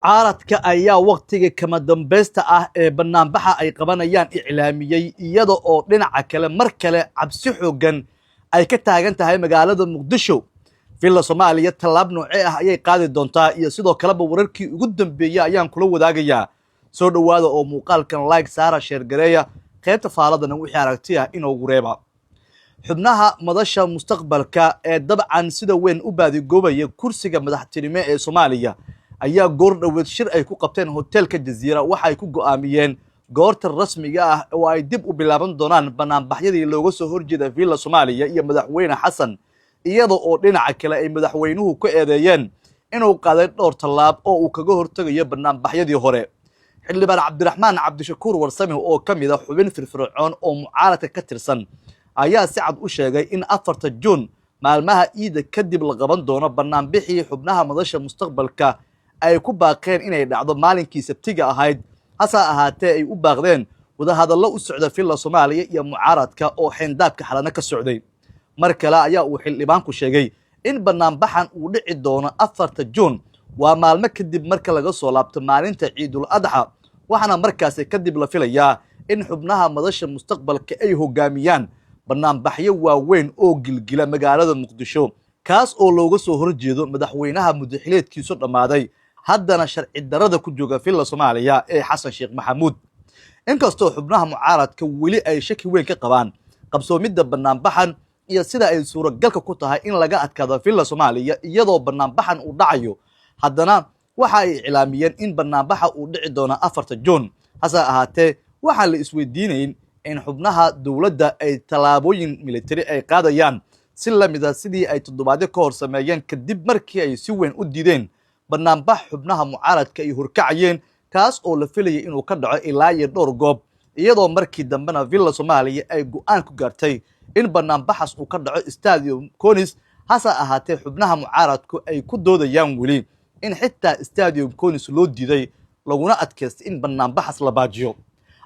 caaradka ayaa waqtiga kama dambaysta ah ee banaanbaxa ay qabanayaan iclaamiyay iyada oo dhinaca kale mar kale cabsi xoogan ay ka taagan tahay magaalada Muqdisho. Villa Soomaaliya talaab noocee ah ayay qaadi doontaa iyo sidoo kaleba wararkii ugu dambeeyay ayaan kula wadaagayaa. Soo dhawaada oo muuqaalkan like saara share gareeya qaybta faaladana wixii aragti ah inoo gureeba. xubnaha madasha mustaqbalka ee dabcan sida weyn u baadigobaya kursiga madaxtinimo ee Soomaaliya ayaa goor dhaweed shir ay ku qabteen hotelka Jazeera waxa ay ku go'aamiyeen goorta rasmiga ah oo ay dib u bilaaban doonaan banaanbaxyadii looga soo horjeeda Villa Soomaaliya iyo madaxweyne Xasan iyada oo dhinaca kale ay madaxweynuhu ku eedeeyeen inuu qaaday dhowr talaab oo uu kaga hortagayo banaanbaxyadii hore. xildhibaan Cabdiraxmaan Cabdishakuur Warsame oo kamid ah xubin firfircoon oo mucaaradka ka tirsan ayaa si cad u sheegay in 4 Juun maalmaha ciida kadib la qaban doono banaanbixii xubnaha madasha mustaqbalka ay ku baaqeen inay dhacdo maalinkii Sabtiga ahayd hase ahaatee ay u baaqdeen wada hadallo u socda Villa Soomaaliya iyo mucaaradka oo xindaabka xalana ka socday. mar kale ayaa uu xildhibaanku sheegay in banaanbaxan uu dhici doono 4 Juun waa maalmo kadib marka laga soo laabto maalinta Ciidul Adha waxaana markaas kadib la filayaa in xubnaha madasha mustaqbalka ay hogaamiyaan banaanbaxyo waaweyn oo gilgila magaalada Muqdisho kaas oo looga soo horjeedo madaxweynaha muddaxileedkiisu dhamaaday haddana sharci darada ku jooga Villa Soomaaliya ee Xasan Sheekh Maxamuud. inkastoo xubnaha mucaaradka weli ay shaki weyn ka qabaan qabsoomidda banaanbaxan iyo sida ay suuragalka ku tahay in laga adkaado Villa Soomaaliya iyadoo banaanbaxan uu dhacayo haddana waxa ay iclaamiyeen in banaanbaxa uu dhici doono 4 Juun hase ahaatee waxa la isweydiinayn in xubnaha dawladda ay talaabooyin military ay qaadayaan si la mid ah sidii ay toddobaadyo ka hor sameeyeen kadib markii ay si weyn u diideen banaanbax xubnaha mucaaradka ay horkacayeen kaas oo la filayay inuu ka dhaco ilaa iyo dhowr goob iyadoo markii dambena Villa Soomaaliya ay go'aan ku gaartay in banaanbaxas uu ka dhaco Stadium Konis hase ahaatee xubnaha mucaaradku ay ku doodayaan weli in xitaa Stadium Konis loo diiday laguna adkaystay in banaanbaxas la baajiyo.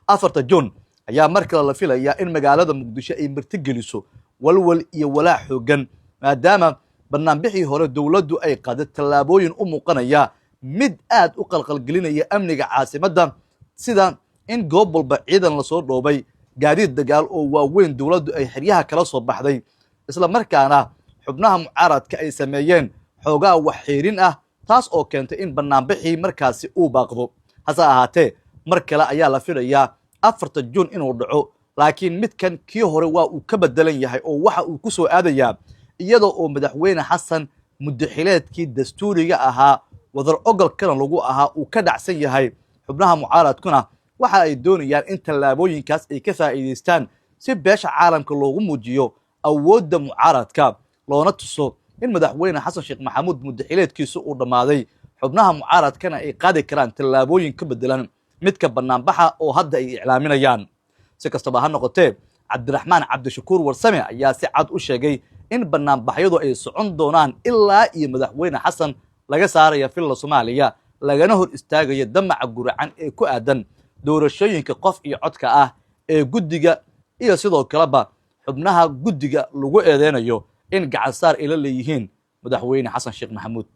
4 Juun ayaa mar kale la filayaa in magaalada Muqdisho ay martigeliso walwal iyo walaac xoogan maadaama banaanbixii hore dawladdu ay qaaday talaabooyin u muuqanaya mid aad u qalqalgelinaya amniga caasimadda sida in goob walba ciidan la soo dhoobay gaadiid dagaal oo waaweyn dawladdu ay xiryaha kala soo baxday isla markaana xubnaha mucaaradka ay sameeyeen xoogaa wax xiirin ah taas oo keentay in banaanbixii markaasi uu baaqdo hase ahaatee mar kale ayaa la filayaa 4 Juun inuu dhaco laakiin midkan kii hore waa uu ka bedelan yahay oo waxa uu ku soo aadayaa iyadoo oo madaxweyne Xasan muddaxileedkii dastuuriga ahaa wadar ogolkana lagu ahaa uu ka dhacsan yahay xubnaha mucaaradkuna waxa ay doonayaan in talaabooyinkaas ay ka faa'iideystaan si beesha caalamka loogu muujiyo awoodda mucaaradka loona tuso in madaxweyne Xasan Sheekh Maxamuud muddaxileedkiisu uu dhamaaday xubnaha mucaaradkana ay qaadi karaan talaabooyin ka bedelan midka banaanbaxa oo hadda ay iclaaminayaan. si kastaba ha noqotee Cabdiraxmaan Cabdishakuur Warsame ayaa si cad u sheegay in banaanbaxyadu ay socon doonaan ilaa iyo madaxweyne Xasan laga saarayo Villa Soomaaliya lagana hor istaagayo damaca guracan ee ku aadan doorashooyinka qof iyo codka ah ee guddiga iyo sidoo kaleba xubnaha guddiga lagu eedeynayo in gacan saar ila leeyihiin madaxweyne Xasan Sheekh Maxamuud.